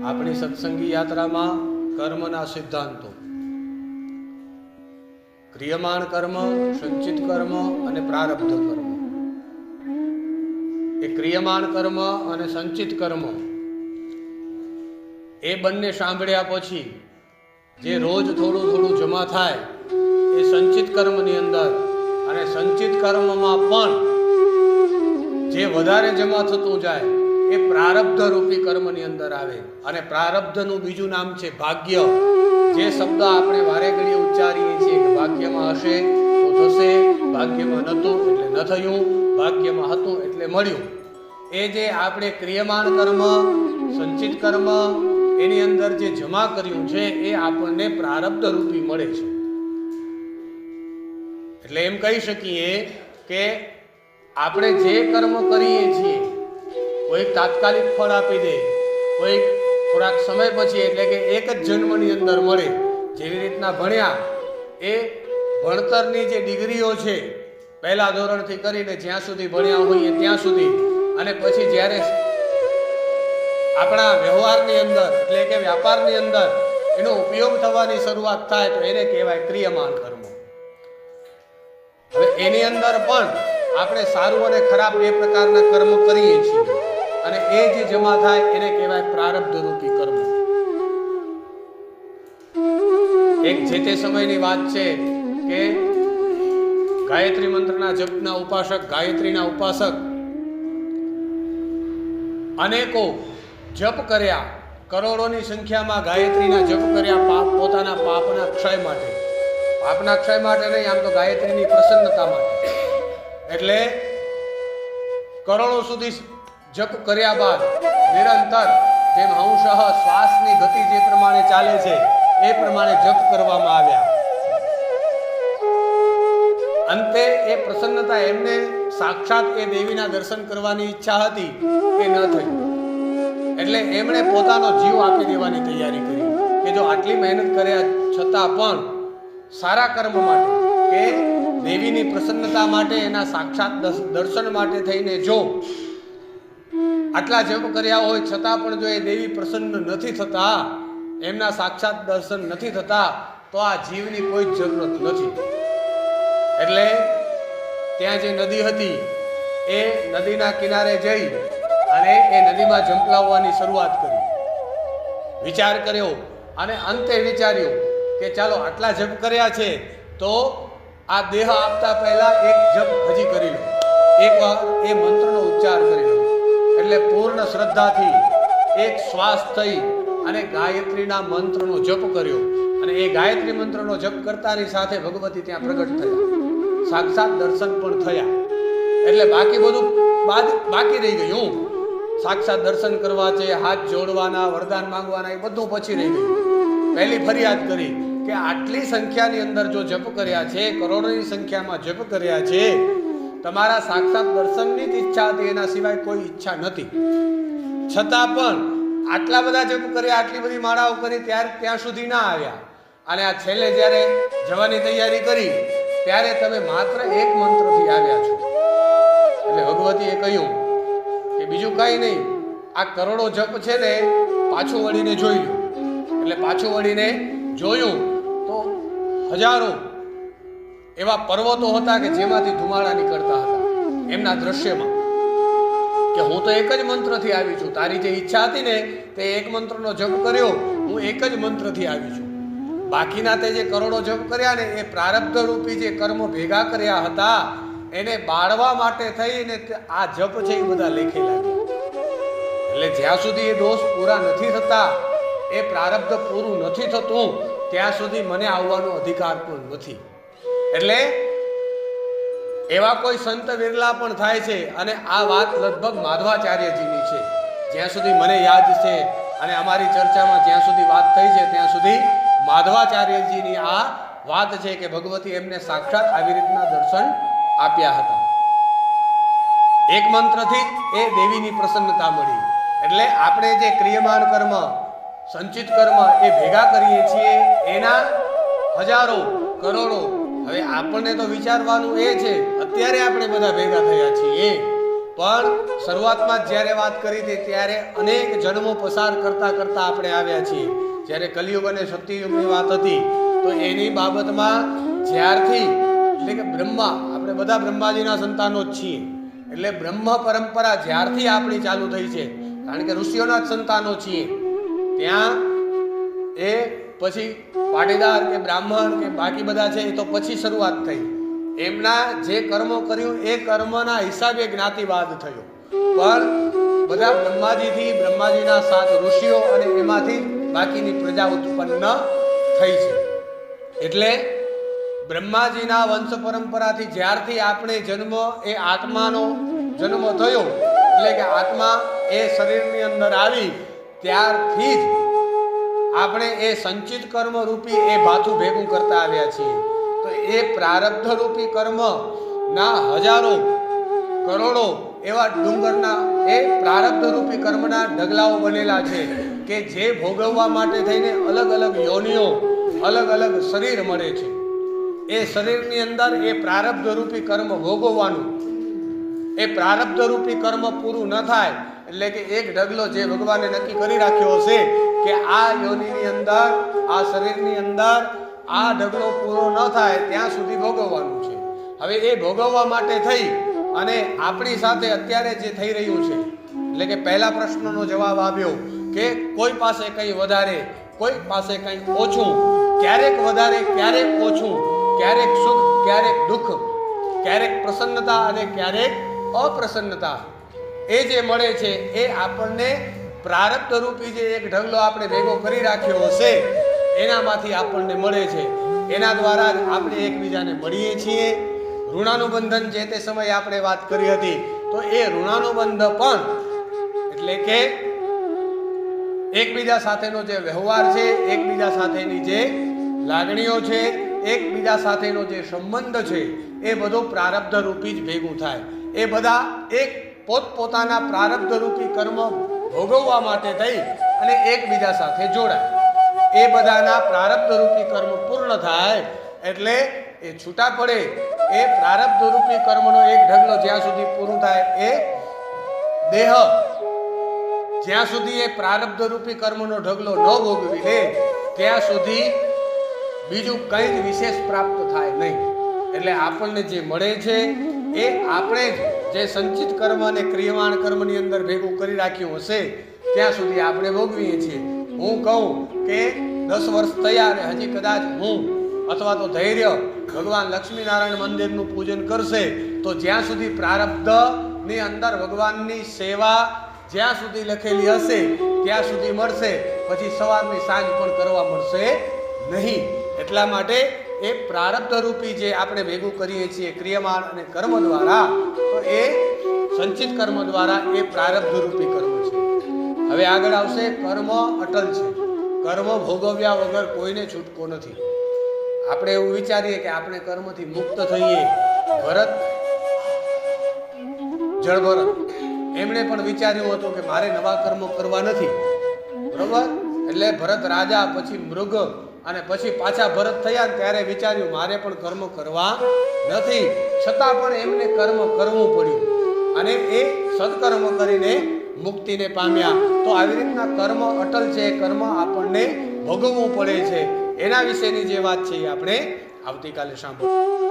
આપણી સત્સંગી યાત્રામાં કર્મના સિદ્ધાંતો, ક્રિયમાણ કર્મ, સંચિત કર્મ અને પ્રારબ્ધ કર્મ. એ ક્રિયમાણ કર્મ અને સંચિત કર્મ એ બંને સાંભળ્યા પછી જે રોજ થોડું થોડું જમા થાય એ સંચિત કર્મની અંદર, અને સંચિત કર્મમાં પણ જે વધારે જમા થતું જાય એ પ્રારબ્ધ રૂપી કર્મની અંદર આવે. અને પ્રારબ્ધનું બીજું નામ છે ભાગ્ય. જે શબ્દ આપણે વારે ઘડીએ ઉચ્ચારીએ છીએ કે ભાગ્યમાં હશે તો થશે, ભાગ્યમાં નહોતું એટલે ન થયું, ભાગ્યમાં હતું એટલે મળ્યું. એ જે આપણે ક્રિયમાણ કર્મ, સંચિત કર્મ એની અંદર જે જમા કર્યું છે એ આપણને પ્રારબ્ધ રૂપી મળે છે. એટલે એમ કહી શકીએ કે આપણે જે કર્મ કરીએ છીએ કોઈક તાત્કાલિક ફળ આપી દે, કોઈક થોડાક સમય પછી, એટલે કે એક જ જન્મની અંદર મળે. જેવી રીતના ભણ્યા એ ભણતરની જે ડિગ્રીઓ છે પહેલા ધોરણથી કરીને જ્યાં સુધી ભણ્યા હોઈએ ત્યાં સુધી, અને પછી જ્યારે આપણા વ્યવહારની અંદર એટલે કે વ્યાપારની અંદર એનો ઉપયોગ થવાની શરૂઆત થાય તો એને કહેવાય ક્રિયમાણ કર્મ. હવે એની અંદર પણ આપણે સારું અને ખરાબ બે પ્રકારના કર્મ કરીએ છીએ, અને એ જે જમા થાય એને કહેવાય પ્રારબ્ધ રૂપી કર્મ. એક જે તે સમયની વાત છે કે ગાયત્રી મંત્રના જપના ઉપાસક, ગાયત્રીના ઉપાસક અનેકો જપ કર્યા, કરોડોની સંખ્યામાં ગાયત્રીના જપ કર્યા પોતાના પાપના ક્ષય માટે. પાપના ક્ષય માટે નહીં, આમ તો ગાયત્રીની પ્રસન્નતા માટે. એટલે કરોડો સુધી જપ કર્યા બાદ નિરંતર જેમ અંશઃ શ્વાસની ગતિ જે પ્રમાણે ચાલે છે એ પ્રમાણે જપ કરવામાં આવ્યા. અંતે એ પ્રસન્નતા, એમને સાક્ષાત એ દેવીના દર્શન કરવાની ઈચ્છા હતી, એ ન થઈ. એટલે એમણે પોતાનો જીવ આપી દેવાની તૈયારી કરી કે જો આટલી મહેનત કર્યા છતાં પણ સારા કર્મ માટે, કે દેવીની પ્રસન્નતા માટે, એના સાક્ષાત દર્શન માટે થઈને જો આટલા જપ કર્યા હોય છતાં પણ જો એ દેવી પ્રસન્ન નથી થતા, એમના સાક્ષાત દર્શન નથી થતા, તો આ જીવની કોઈ જરૂરત નથી. એટલે ત્યાં જે નદી હતી એ નદીના કિનારે જઈ અને એ નદીમાં ઝંપલાવવાની શરૂઆત કરી. વિચાર કર્યો અને અંતે વિચાર્યું કે ચાલો આટલા જપ કર્યા છે તો આ દેહ આપતા પહેલા એક જપ હજી કરી લો, એકવાર એ મંત્રનો ઉચ્ચાર કરી લો. એટલે પૂર્ણ શ્રદ્ધાથી એક શ્વાસ થઈ અને ગાયત્રીના મંત્રનો જપ કર્યો. અને એ ગાયત્રી મંત્રનો જપ કરતાની સાથે ભગવતી ત્યાં પ્રગટ થયા, સાક્ષાત દર્શન પણ થયા. એટલે બાકી બધું બાકી રહી ગયું. સાક્ષાત દર્શન કરવા છે, હાથ જોડવાના, વરદાન માંગવાના, એ બધું પછી રહી ગયું. પહેલી ફરિયાદ કરી કે આટલી સંખ્યાની અંદર જો જપ કર્યા છે, કરોડોની સંખ્યામાં જપ કર્યા છે, તમારા સાક્ષાત દર્શનની જ ઈચ્છા હતી, એના સિવાય કોઈ ઈચ્છા નથી. છતાં પણ આટલા બધા જપ કર્યા, આટલી બધી માળાઓ કરી, ત્યાં સુધી ના આવ્યા. અને આ છેલ્લે જ્યારે જવાની તૈયારી કરી ત્યારે તમે માત્ર એક મંત્રથી આવ્યા છો. એટલે ભગવતીએ કહ્યું કે બીજું કાંઈ નહીં, આ કરોડો જપ છે ને પાછું વળીને જોઈ લો. એટલે પાછું વળીને જોયું તો હજારો એવા પર્વતો હતા કે જેમાંથી ધુમાડા નીકળતા હતા એમના દ્રશ્યમાં, કે હું તો એક જ મંત્રથી આવી છું. તારી જે ઈચ્છા હતી ને તે એક મંત્રનો જપ કર્યો, હું એક જ મંત્રથી આવી છું. બાકીના તે જે કરોડો જપ કર્યા ને એ પ્રારબ્ધ રૂપી જે કર્મો ભેગા કર્યા હતા એને બાળવા માટે થઈને આ જપ છે એ બધા લેખે લાગ્યા. એટલે જ્યાં સુધી એ દોષ પૂરા નથી થતા, એ પ્રારબ્ધ પૂરું નથી થતું, ત્યાં સુધી મને આવવાનો અધિકાર પણ નથી. એટલે એવા કોઈ સંત વિરલા પણ થાય છે. અને આ વાત લગભગ માધવાચાર્યજીની છે, જ્યાં સુધી મને યાદ છે, અને અમારી ચર્ચામાં જ્યાં સુધી વાત થઈ છે ત્યાં સુધી માધવાચાર્યજીની આ વાત છે કે ભગવતી એમને સાક્ષાત આવી રીતના દર્શન આપ્યા હતા. એક મંત્રથી એ દેવીની પ્રસન્નતા મળી. એટલે આપણે જે ક્રિયમાણ કર્મ, સંચિત કર્મ એ ભેગા કરીએ છીએ એના હજારો, કરોડો. હવે આપણને તો વિચારવાનું એ છે, અત્યારે આપણે બધા ભેગા થયા છીએ પણ શરૂઆતમાં જ્યારે વાત કરી હતી ત્યારે અનેક જન્મો પસાર કરતા કરતા આપણે આવ્યા છીએ. જ્યારે કલિયુગ અને સત્યયુગની વાત હતી તો એની બાબતમાં જ્યારથી એટલે કે બ્રહ્મા, આપણે બધા બ્રહ્માજીના સંતાનો જ છીએ, એટલે બ્રહ્મ પરંપરા જ્યારથી આપણી ચાલુ થઈ છે, કારણ કે ઋષિઓના જ સંતાનો છીએ, ત્યાં એ પછી પાટીદાર કે બ્રાહ્મણ કે બાકી બધા છે એ તો પછી શરૂઆત થઈ. એમના જે કર્મો કર્યું એ કર્મના હિસાબે જ્ઞાતિવાદ થયો, પણ બધા બ્રહ્માજીથી, બ્રહ્માજીના 7 ઋષિઓ અને એમાંથી બાકીની પ્રજા ઉત્પન્ન થઈ છે. એટલે બ્રહ્માજીના વંશ પરંપરાથી જ્યારથી આપણે જન્મ, એ આત્માનો જન્મ થયો, એટલે કે આત્મા એ શરીરની અંદર આવી ત્યારથી જ આપણે એ સંચિત કર્મ રૂપી એ ભાથું ભેગું કરતા આવ્યા છીએ. તો એ પ્રારબ્ધ રૂપી કર્મ ના હજારો કરોડો એવા ડુંગરના એ પ્રારબ્ધ રૂપી કર્મના ઢગલાઓ બનેલા છે કે જે ભોગવવા માટે થઈને અલગ અલગ યોનિઓ, અલગ અલગ શરીર મળે છે. એ શરીરની અંદર એ પ્રારબ્ધ રૂપી કર્મ ભોગવવાનું, એ પ્રારબ્ધ રૂપી કર્મ પૂરું ન થાય એટલે કે એક ઢગલો જે ભગવાને નક્કી કરી રાખ્યો હશે કે આ યોનિની અંદર, આ શરીરની અંદર આ ઢગલો પૂરો ન થાય ત્યાં સુધી ભોગવવાનું છે. હવે એ ભોગવવા માટે થઈ અને આપણી સાથે અત્યારે જે થઈ રહ્યું છે, એટલે કે પહેલા પ્રશ્નનો જવાબ આવ્યો કે કોઈ પાસે કંઈ વધારે, કોઈ પાસે કંઈ ઓછું, ક્યારેક વધારે ક્યારેક ઓછું, ક્યારેક સુખ ક્યારેક દુઃખ, ક્યારેક પ્રસન્નતા અને ક્યારેક અપ્રસન્નતા, એ જે મળે છે એ આપણને પ્રારબ્ધ રૂપી જે એક ઢગલો આપણે ભેગો કરી રાખ્યો હશે એનામાંથી આપણને મળે છે. એના દ્વારા જ આપણે એકબીજાને મળીએ છીએ. ઋણાનુબંધન જે તે સમયે આપણે વાત કરી હતી, તો એ ઋણાનુબંધ પણ એટલે કે એકબીજા સાથેનો જે વ્યવહાર છે, એકબીજા સાથેની જે લાગણીઓ છે, એકબીજા સાથેનો જે સંબંધ છે, એ બધો પ્રારબ્ધ રૂપી જ ભેગું થાય. એ બધા એક પોતપોતાના પ્રારબ્ધ રૂપી કર્મ ભોગવવા માટે થઈ અને એકબીજા સાથે જોડાય. એ બધાના પ્રારબ્ધ રૂપી કર્મ પૂર્ણ થાય એટલે એ છૂટા પડે. એ પ્રારબ્ધ રૂપી કર્મનો એક ઢગલો જ્યાં સુધી પૂરું થાય, એ દેહ જ્યાં સુધી એ પ્રારબ્ધ રૂપી કર્મનો ઢગલો ન ભોગવી લે ત્યાં સુધી બીજું કંઈ જ વિશેષ પ્રાપ્ત થાય નહીં. એટલે આપણને જે મળે છે એ આપણે જે સંચિત કર્મ અને ક્રિયમાણ કર્મની અંદર ભેગું કરી રાખ્યું હશે ત્યાં સુધી આપણે ભોગવીએ છીએ. હું કહું કે 10 વર્ષ થયા અને હજી કદાચ હું અથવા તો ધૈર્ય ભગવાન લક્ષ્મીનારાયણ મંદિરનું પૂજન કરશે તો જ્યાં સુધી પ્રારબ્ધની અંદર ભગવાનની સેવા જ્યાં સુધી લખેલી હશે ત્યાં સુધી મળશે, પછી સવારની સાંજ પણ કરવા મળશે નહીં. એટલા માટે એ પ્રારબ્ધ રૂપી જે આપણે ભેગું કરીએ છીએ ક્રિયમાણ અને કર્મ દ્વારા, તો એ સંચિત કર્મ દ્વારા એ પ્રારબ્ધ રૂપી કર્મ છે. હવે આગળ આવશે કર્મ અટલ છે. કર્મ ભોગવ્યા વગર કોઈને છૂટકો નથી. આપણે એવું વિચારીએ કે આપણે કર્મથી મુક્ત થઈએ. ભરત, જળભરત, એમણે પણ વિચાર્યું હતું કે મારે નવા કર્મો કરવા નથી, બરોબર? એટલે ભરત રાજા, પછી મૃગ અને પછી પાછા ભરત થયા ત્યારે વિચાર્યું મારે પણ કર્મ કરવા નથી, છતાં પણ એમને કર્મ કરવું પડ્યું અને એ સત્કર્મ કરીને મુક્તિને પામ્યા. તો આવી રીતના કર્મ અટલ છે, કર્મ આપણને ભોગવવું પડે છે. એના વિશેની જે વાત છે એ આપણે આવતીકાલે સાંભળીશું.